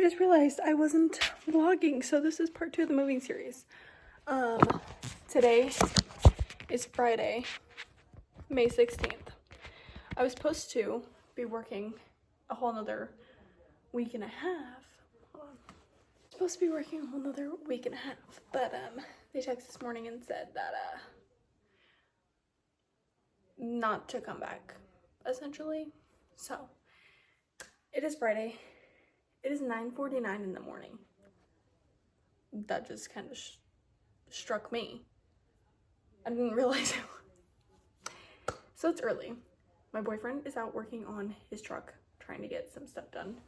just realized I wasn't vlogging, so this is part 2 of the moving series. Today is Friday, May 16th. I was supposed to be working a whole nother week and a half. Hold on. Supposed to be working a whole nother week and a half, but they texted this morning and said that not to come back, essentially. So it is Friday. It is 9:49 in the morning. That just kind of struck me. I didn't realize it. So it's early. My boyfriend is out working on his truck, trying to get some stuff done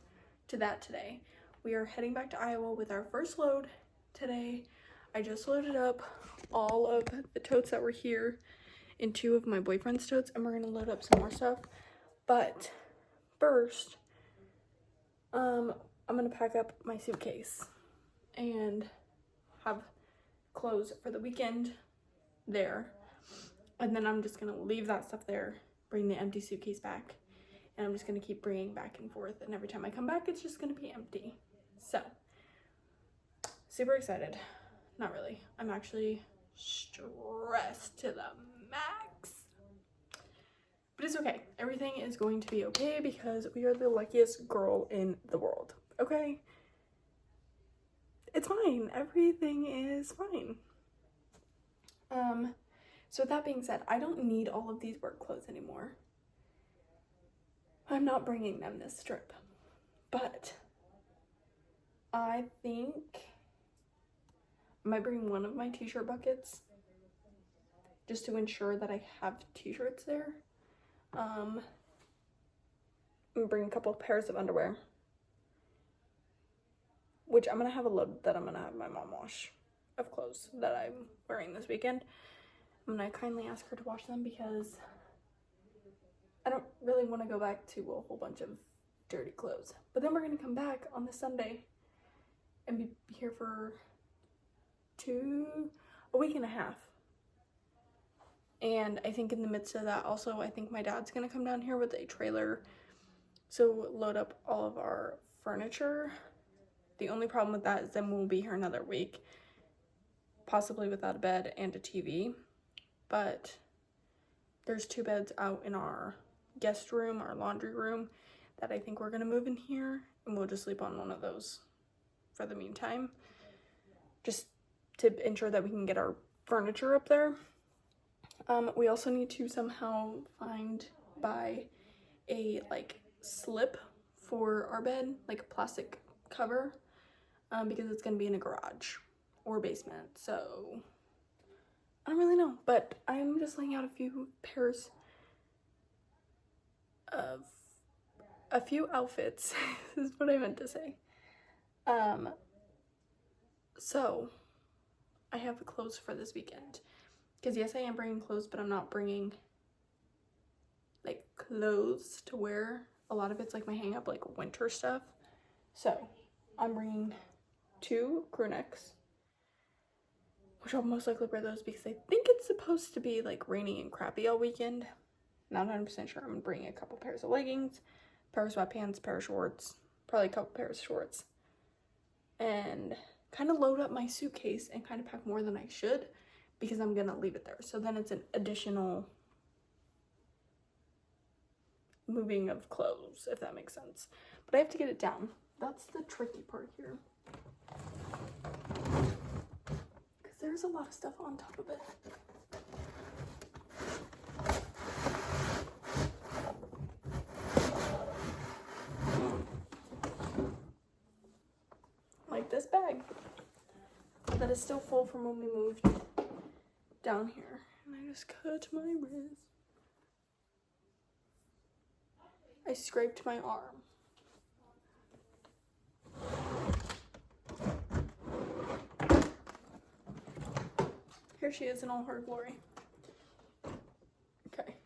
to that today. We are heading back to Iowa with our first load today. I just loaded up all of the totes that were here in 2 of my boyfriend's totes, and we're gonna load up some more stuff. But first, I'm gonna pack up my suitcase and have clothes for the weekend there. And then I'm just gonna leave that stuff there, bring the empty suitcase back, and I'm just gonna keep bringing back and forth. And every time I come back, it's just gonna be empty. So, super excited. Not really. I'm actually stressed to the max. But it's okay. Everything is going to be okay because we are the luckiest girl in the world. Okay? It's fine. Everything is fine. So with that being said, I don't need all of these work clothes anymore. I'm not bringing them this trip. But I think I might bring one of my t-shirt buckets just to ensure that I have t-shirts there. I'm gonna bring a couple of pairs of underwear, which I'm gonna have a load that I'm gonna have my mom wash of clothes that I'm wearing this weekend. I'm gonna kindly ask her to wash them because I don't really want to go back to a whole bunch of dirty clothes. But then we're gonna come back on this Sunday and be here for a week and a half. And I think in the midst of that also, I think my dad's gonna come down here with a trailer, so load up all of our furniture. The only problem with that is then we'll be here another week, possibly without a bed and a TV. But there's 2 beds out in our guest room, our laundry room, that I think we're gonna move in here, and we'll just sleep on one of those for the meantime, just to ensure that we can get our furniture up there. We also need to somehow buy a slip for our bed, like a plastic cover, because it's gonna be in a garage or basement. So I don't really know, but I'm just laying out a few pairs of a few outfits is what I meant to say. So I have the clothes for this weekend. Because yes, I am bringing clothes, but I'm not bringing clothes to wear. A lot of it's my hang up, winter stuff. So I'm bringing 2 crew necks, which I'll most likely wear those because I think it's supposed to be rainy and crappy all weekend. Not 100% sure. I'm gonna bring a couple pairs of leggings, pair of sweatpants, pair of shorts, probably a couple pairs of shorts, and kind of load up my suitcase and kind of pack more than I should, because I'm gonna leave it there. So then it's an additional moving of clothes, if that makes sense. But I have to get it down. That's the tricky part here, because there's a lot of stuff on top of it. Like this bag that is still full from when we moved down here, and I just cut my wrist. I scraped my arm. Here she is in all her glory. Okay.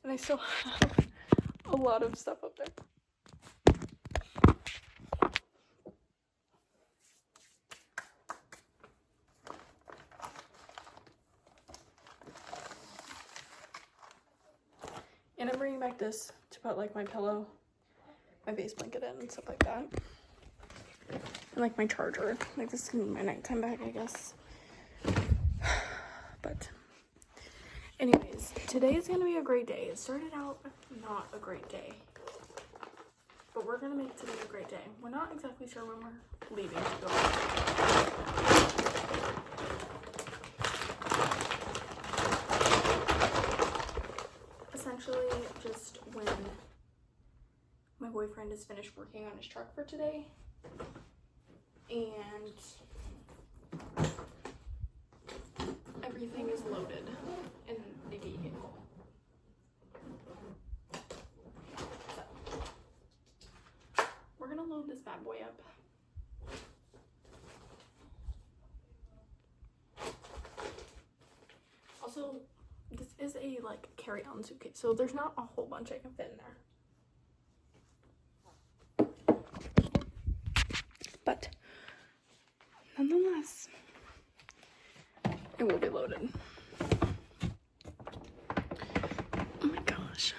And I still have a lot of stuff up there. And I'm bringing back this to put my pillow, my base blanket in and stuff like that. And like my charger. Like this can be my nighttime bag, I guess. But anyways, today is gonna be a great day. It started out not a great day, but we're gonna make today a great day. We're not exactly sure when we're leaving to go. Essentially, just when my boyfriend is finished working on his truck for today, and everything is loaded in the vehicle. So, we're gonna load this bad boy up. Also, this is a like carry-on suitcase, so there's not a whole bunch I can fit in there. But nonetheless, it will be loaded. Oh my gosh.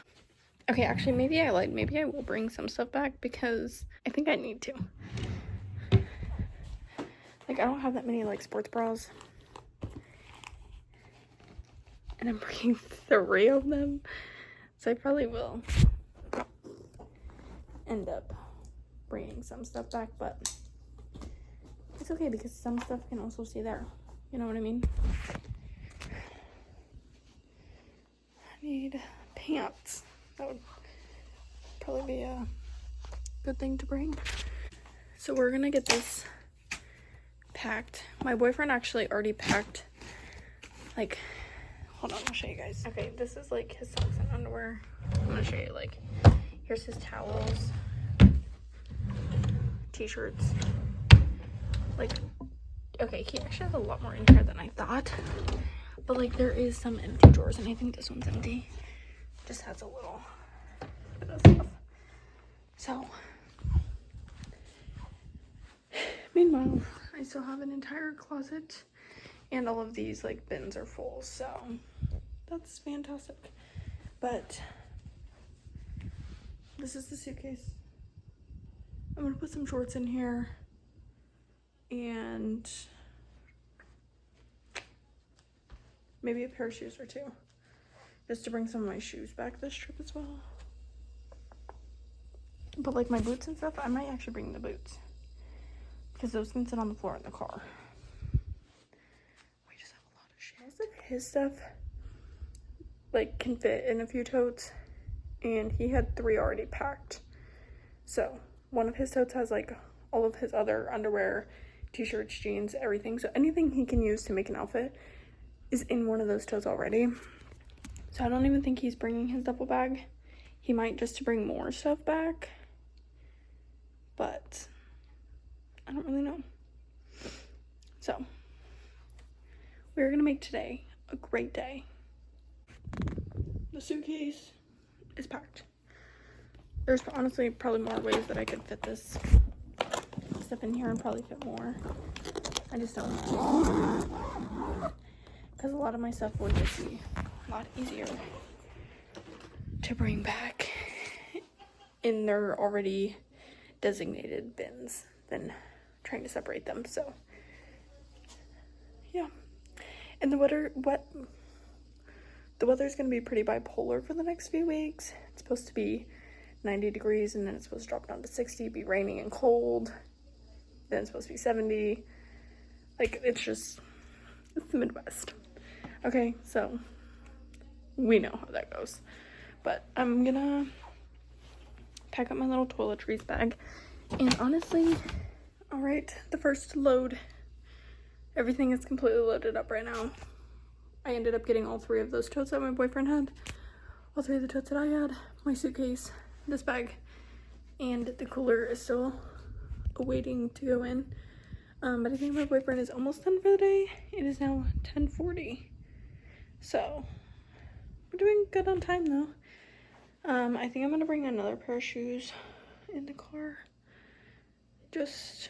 Okay, actually, maybe I lied. Maybe I will bring some stuff back because I think I need to. Like, I don't have that many like sports bras. And I'm bringing 3 of them. So I probably will end up bringing some stuff back, but it's okay because some stuff can also stay there. You know what I mean? I need pants. That would probably be a good thing to bring. So we're gonna get this packed. My boyfriend actually already packed, like, hold on, I'll show you guys. Okay, this is like his socks and underwear. I'm gonna show you, like, here's his towels, t-shirts. Like, okay, he actually has a lot more in here than I thought. But like, there is some empty drawers, and I think this one's empty. Just has a little bit of stuff. So, meanwhile, I still have an entire closet, and all of these like bins are full, so that's fantastic. But this is the suitcase. I'm gonna put some shorts in here and maybe a pair of shoes or 2, just to bring some of my shoes back this trip as well. But like my boots and stuff, I might actually bring the boots because those can sit on the floor in the car. We just have a lot of shit. Most of his stuff like can fit in a few totes, and he had 3 already packed. So one of his totes has like all of his other underwear, t-shirts, jeans, everything. So anything he can use to make an outfit is in one of those totes already. So I don't even think he's bringing his duffel bag. He might just to bring more stuff back, but I don't really know. So we're gonna make today a great day. The suitcase is packed. There's honestly probably more ways that I could fit this stuff in here and probably fit more. I just don't know. Because a lot of my stuff would just be a lot easier to bring back in their already designated bins than trying to separate them. So yeah. And the weather's gonna be pretty bipolar for the next few weeks. It's supposed to be 90 degrees, and then it's supposed to drop down to 60, be raining and cold. Then it's supposed to be 70. Like, it's the Midwest. Okay, so we know how that goes. But I'm gonna pack up my little toiletries bag. And honestly, all right, the first load, everything is completely loaded up right now. I ended up getting all 3 of those totes that my boyfriend had, all 3 of the totes that I had, my suitcase, this bag, and the cooler is still awaiting to go in. But I think my boyfriend is almost done for the day. It is now 10:40. So we're doing good on time though. I think I'm gonna bring another pair of shoes in the car, just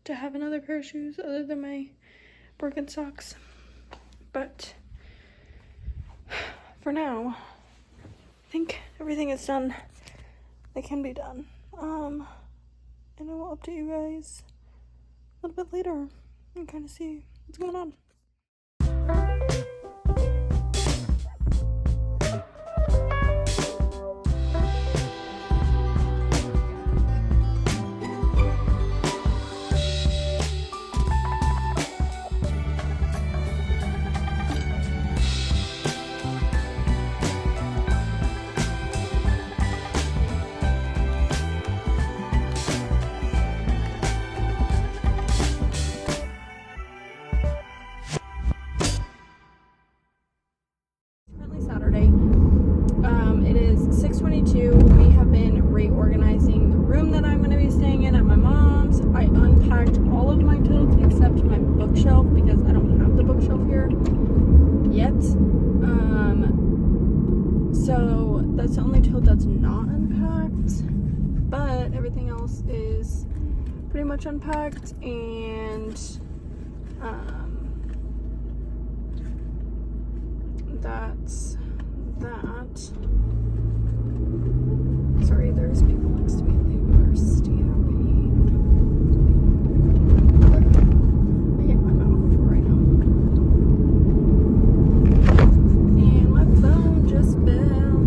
to have another pair of shoes other than my Birkenstocks. But for now, I think everything is done that can be done. And I will I'll update you guys a little bit later and kind of see what's going on. Saturday. It is 6:22. We have been reorganizing the room that I'm going to be staying in at my mom's. I unpacked all of my totes except my bookshelf because I don't have the bookshelf here yet. So that's the only tote that's not unpacked, but everything else is pretty much unpacked, and that's that. Sorry, there's people next to me and they were staring. I hit my mouth right now. And my phone just fell.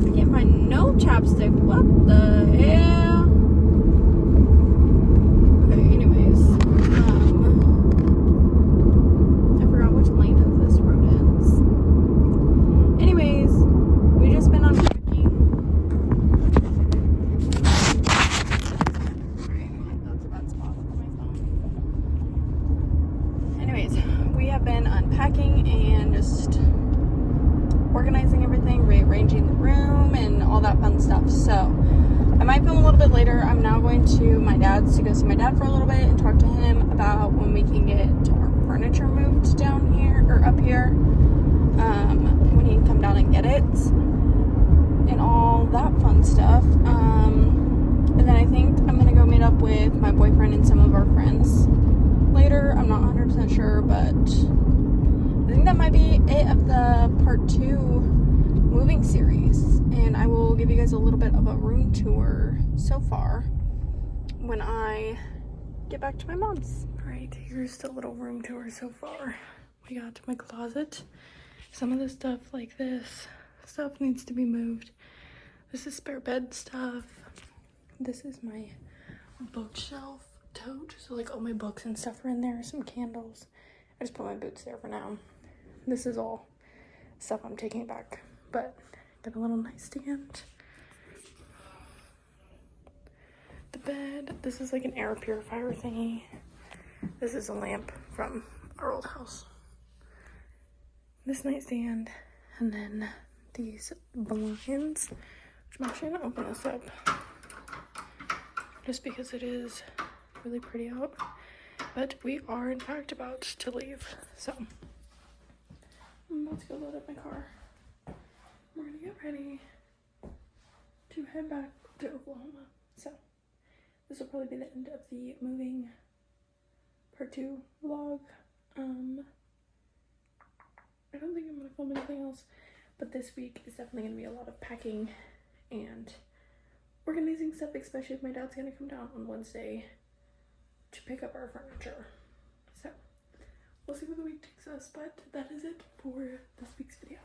I can't find no chapstick. What the hell? Okay, anyways. I forgot which lane this road ends. Anyways, we just been unpacking. That's a bad spot on my phone. Anyways, we have been unpacking and just organizing everything, rearranging the room, and all that fun stuff. So I might film a little bit later. I'm now going to my dad's to go see my dad for a little bit and talk to him about when we can get our furniture moved down here or up here. When he can come down and get it and all that fun stuff. And then I think I'm gonna go meet up with my boyfriend and some of our friends later. I'm not 100% sure, but I think that might be it of the part 2 moving series, and I will give you guys a little bit of a room tour so far when I get back to my mom's. All right, here's the little room tour so far. We got my closet. Some of the stuff like this stuff needs to be moved. This is spare bed stuff. This is my bookshelf tote. So like all my books and stuff are in there. Some candles. I just put my boots there for now. This is all stuff I'm taking back. But got a little nightstand. The bed. This is like an air purifier thingy. This is a lamp from our old house. This nightstand, and then these blinds, which I'm actually gonna open this up just because it is really pretty out. But we are in fact about to leave, so I'm about to go load up my car. We're gonna get ready to head back to Oklahoma. So this will probably be the end of the moving part 2 vlog. I don't think I'm going to film anything else, but this week is definitely going to be a lot of packing and organizing stuff, especially if my dad's going to come down on Wednesday to pick up our furniture. So we'll see where the week takes us, but that is it for this week's video.